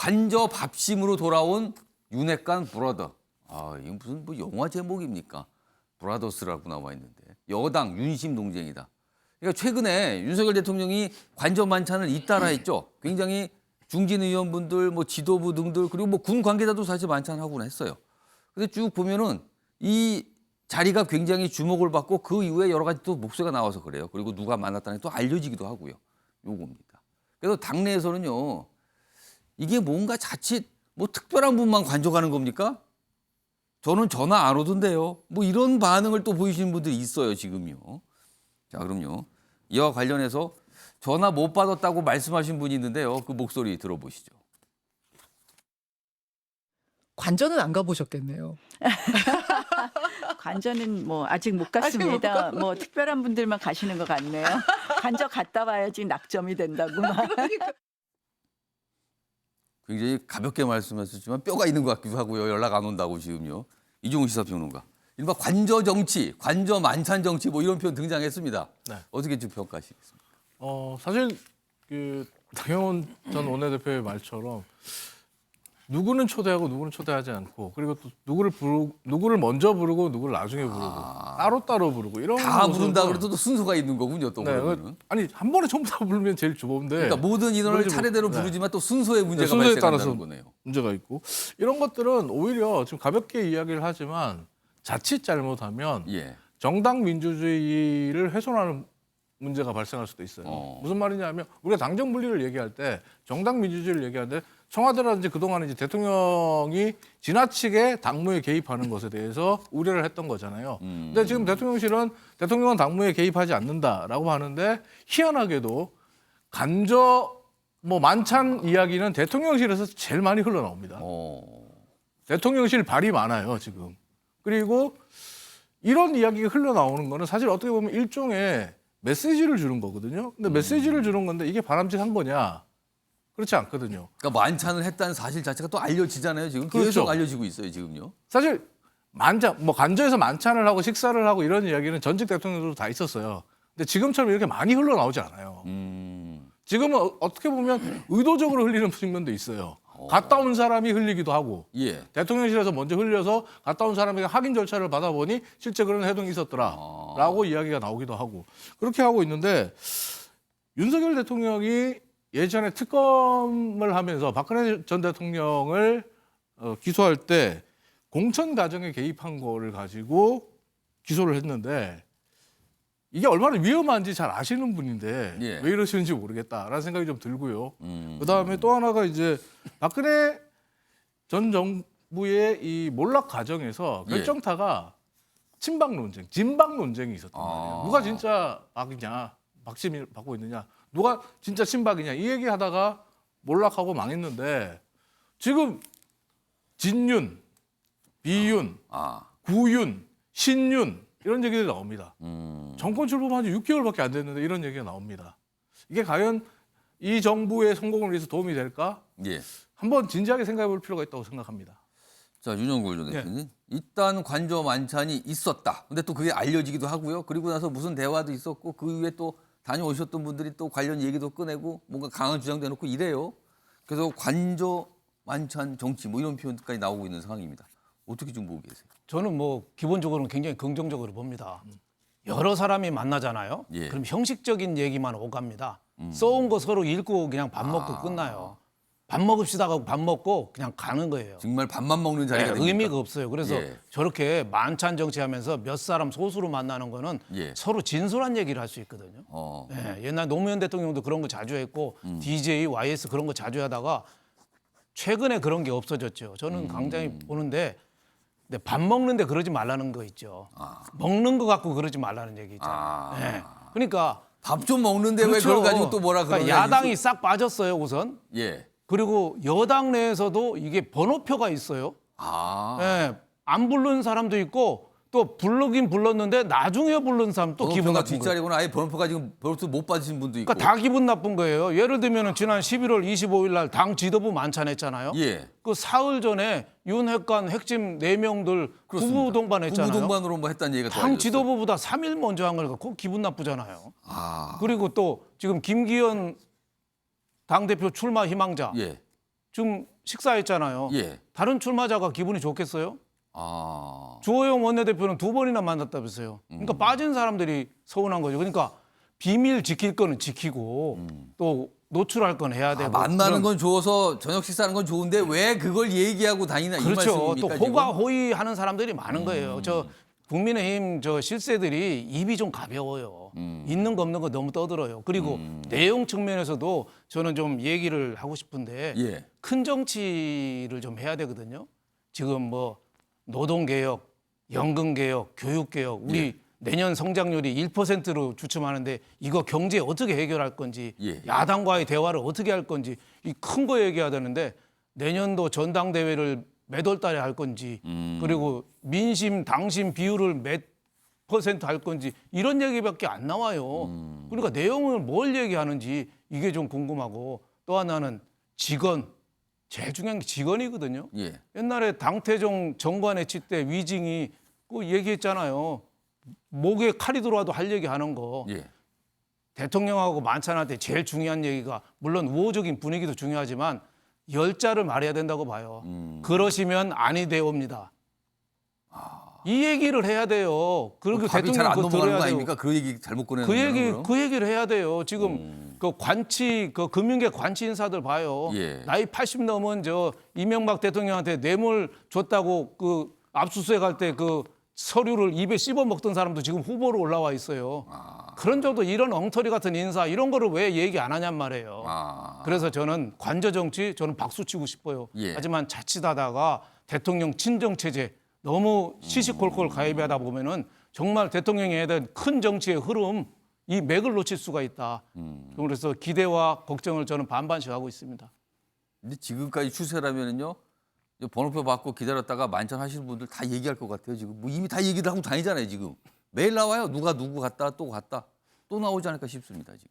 관저 밥심으로 돌아온 윤핵관 브라더. 아, 이거 무슨 뭐 영화 제목입니까? 브라더스라고 나와 있는데 여당 윤심 동쟁이다. 그러니까 최근에 윤석열 대통령이 관저 만찬을 잇따라 했죠. 굉장히 중진 의원분들, 뭐 지도부 등들 그리고 뭐 군 관계자도 사실 만찬하곤 했어요. 근데 쭉 보면은 이 자리가 굉장히 주목을 받고 그 이후에 여러 가지 또 목소리가 나와서 그래요. 그리고 누가 만났다는 게 또 알려지기도 하고요. 요겁니다. 그래서 당내에서는요. 이게 뭔가 자칫 뭐 특별한 분만 관저가는 겁니까? 저는 전화 안 오던데요. 뭐 이런 반응을 또 보이시는 분들이 있어요, 지금요. 자, 그럼요. 이와 관련해서 전화 못 받았다고 말씀하신 분이 있는데요. 그 목소리 들어보시죠. 관저는 안 가보셨겠네요. 관저는 뭐 아직 못 갔습니다. 뭐 특별한 분들만 가시는 것 같네요. 관저 갔다 와야지 낙점이 된다고 막. 굉장히 가볍게 말씀하셨지만 뼈가 있는 것 같기도 하고요. 연락 안 온다고 지금요. 이종훈 시사평론가. 이른바 관저 정치, 관저 만찬 정치 뭐 이런 표현 등장했습니다. 네. 어떻게 좀 평가하시겠습니까? 사실 그 당영훈 전 원내대표의 말처럼 누구는 초대하고 누구는 초대하지 않고 그리고 또 누구를 먼저 부르고 누구를 나중에 부르고 따로따로 부르고 이런 다 모습은- 부른다 그래도 또 순서가 있는 거군요. 또 네, 그러면은. 아니 한 번에 전부 다 부르면 제일 좋은데 그러니까 모든 인원을 그러지 차례대로 네. 부르지만 또 순서에 문제가 순서에 발생한다는 따라서 거네요. 문제가 있고 이런 것들은 오히려 좀 가볍게 이야기를 하지만 자칫 잘못하면 예. 정당 민주주의를 훼손하는 문제가 발생할 수도 있어요. 무슨 말이냐면 우리가 당정 분리를 얘기할 때 정당 민주주의를 얘기하는데 청와대라든지 그동안 이제 대통령이 지나치게 당무에 개입하는 것에 대해서 우려를 했던 거잖아요. 근데 지금 대통령실은 대통령은 당무에 개입하지 않는다라고 하는데 희한하게도 간저 뭐 만찬 이야기는 대통령실에서 제일 많이 흘러나옵니다. 대통령실 발이 많아요, 지금. 그리고 이런 이야기가 흘러나오는 거는 사실 어떻게 보면 일종의 메시지를 주는 거거든요. 근데 메시지를 주는 건데 이게 바람직한 거냐? 그렇지 않거든요. 그러니까 만찬을 했다는 사실 자체가 또 알려지잖아요. 지금 계속 그렇죠. 알려지고 있어요. 지금요. 사실 뭐 간저에서 만찬을 하고 식사를 하고 이런 이야기는 전직 대통령들도 다 있었어요. 근데 지금처럼 이렇게 많이 흘러나오지 않아요. 지금은 어떻게 보면 의도적으로 흘리는 측면도 있어요. 갔다 온 사람이 흘리기도 하고 예. 대통령실에서 먼저 흘려서 갔다 온 사람에게 확인 절차를 받아보니 실제 그런 해동이 있었더라라고 이야기가 나오기도 하고 그렇게 하고 있는데 윤석열 대통령이 예전에 특검을 하면서 박근혜 전 대통령을 기소할 때 공천 과정에 개입한 거를 가지고 기소를 했는데 이게 얼마나 위험한지 잘 아시는 분인데 예. 왜 이러시는지 모르겠다라는 생각이 좀 들고요. 그다음에 또 하나가 이제 박근혜 전 정부의 이 몰락 과정에서 예. 결정타가 친박 논쟁, 진박 논쟁이 있었단 말이에요. 누가 진짜 박이냐, 박심을 받고 있느냐, 누가 진짜 친박이냐 이 얘기하다가 몰락하고 망했는데 지금 진윤, 비윤, 구윤, 신윤 이런 얘기들이 나옵니다. 정권 출범한 지 6개월밖에 안 됐는데 이런 얘기가 나옵니다. 이게 과연 이 정부의 성공을 위해서 도움이 될까? 예. 한번 진지하게 생각해 볼 필요가 있다고 생각합니다. 자, 윤영골 전 대표님. 일단 관저 만찬이 있었다. 근데 또 그게 알려지기도 하고요. 그리고 나서 무슨 대화도 있었고 그 이후에 또 다녀오셨던 분들이 또 관련 얘기도 꺼내고 뭔가 강한 주장도 해놓고 이래요. 그래서 관저 만찬 정치 뭐 이런 표현까지 나오고 있는 상황입니다. 어떻게 좀 보고 계세요? 저는 뭐 기본적으로는 굉장히 긍정적으로 봅니다. 여러 사람이 만나잖아요. 예. 그럼 형식적인 얘기만 오갑니다. 써온 거 서로 읽고 그냥 밥 먹고 끝나요. 밥 먹읍시다 하고 밥 먹고 그냥 가는 거예요. 정말 밥만 먹는 자리가 됩니까? 의미가 없어요. 그래서 예. 저렇게 만찬 정치하면서 몇 사람 소수로 만나는 거는 예. 서로 진솔한 얘기를 할 수 있거든요. 예, 옛날 노무현 대통령도 그런 거 자주 했고 DJ, YS 그런 거 자주 하다가 최근에 그런 게 없어졌죠. 저는 굉장히 보는데 근데 밥 먹는데 그러지 말라는 거 있죠. 먹는 거 갖고 그러지 말라는 얘기 있잖아요. 예. 그러니까 밥 좀 먹는데 왜 그렇죠. 그걸 가지고 또 뭐라 그러냐. 그러니까 야당이 싹 빠졌어요, 우선. 예. 그리고 여당 내에서도 이게 번호표가 있어요. 예, 안 부른 사람도 있고 또 부르긴 불렀는데 나중에 부른 사람 또 기분 번호표가 나쁜 거예요. 뒷자리구나. 아예 번호표가 지금 번호표 못 받으신 분도 있고. 그러니까 다 기분 나쁜 거예요. 예를 들면 지난 11월 25일 날 당 지도부 만찬했잖아요. 예. 그 사흘 전에 윤핵관 핵심 4명들 그렇습니다. 부부 동반했잖아요. 부부 동반으로 뭐 했다는 얘기가 또 당 알려졌어요. 지도부보다 3일 먼저 한 거니까 그거 기분 나쁘잖아요. 아. 그리고 또 지금 김기현 당대표 출마 희망자 예. 지금 식사했잖아요. 예. 다른 출마자가 기분이 좋겠어요? 아. 주호영 원내대표는 2번이나 만났다면서요. 그러니까 빠진 사람들이 서운한 거죠. 그러니까 비밀 지킬 거는 지키고 또 노출할 건 해야 되고. 만나는 건 좋아서 저녁 식사하는 건 좋은데 왜 그걸 얘기하고 다니나 이 그렇죠. 또 말씀입니까? 호가호위하는 사람들이 많은 거예요. 저 국민의힘 저 실세들이 입이 좀 가벼워요. 있는 거 없는 거 너무 떠들어요. 그리고 내용 측면에서도 저는 좀 얘기를 하고 싶은데 예. 큰 정치를 좀 해야 되거든요. 지금 뭐 노동개혁, 연금개혁, 교육개혁 우리 내년 성장률이 1%로 주춤하는데 이거 경제 어떻게 해결할 건지 예. 야당과의 대화를 어떻게 할 건지 이 큰 거 얘기해야 되는데 내년도 전당대회를 몇 월 달에 할 건지 그리고 민심 당심 비율을 몇 퍼센트 할 건지 이런 얘기밖에 안 나와요. 그러니까 내용을 뭘 얘기하는지 이게 좀 궁금하고 또 하나는 직원 제일 중요한 게 직원이거든요. 예. 옛날에 당태종 정관의 칙때 위징이 그 얘기했잖아요. 목에 칼이 들어와도 할 얘기 하는 거. 예. 대통령하고 만찬할 때 제일 중요한 얘기가 물론 우호적인 분위기도 중요하지만 열자를 말해야 된다고 봐요. 그러시면 아니 되옵니다. 이 얘기를 해야 돼요. 그리고 답이 대통령 잘안 그거 넘어가는 들어야 거 돼요. 아닙니까? 그 얘기 잘못 꺼내는 그 얘기를 해야 돼요. 지금 그 관치 그 금융계 관치 인사들 봐요. 예. 나이 80 넘은 저 이명박 대통령한테 뇌물 줬다고 그 압수수색 할 때 그 서류를 입에 씹어 먹던 사람도 지금 후보로 올라와 있어요. 그런 정도 이런 엉터리 같은 인사 이런 거를 왜 얘기 안 하냔 말이에요. 그래서 저는 관저 정치 저는 박수 치고 싶어요. 예. 하지만 자칫하다가 대통령 친정 체제 너무 시시콜콜 가입하다 보면은 정말 대통령에 대한 큰 정치의 흐름 이 맥을 놓칠 수가 있다. 그래서 기대와 걱정을 저는 반반씩 하고 있습니다. 근데 지금까지 추세라면은요. 번호표 받고 기다렸다가 만찬 하시는 분들 다 얘기할 것 같아요. 지금 뭐 이미 다 얘기를 하고 다니잖아요. 지금 매일 나와요. 누가 누구 갔다 또 갔다 또 나오지 않을까 싶습니다. 지금.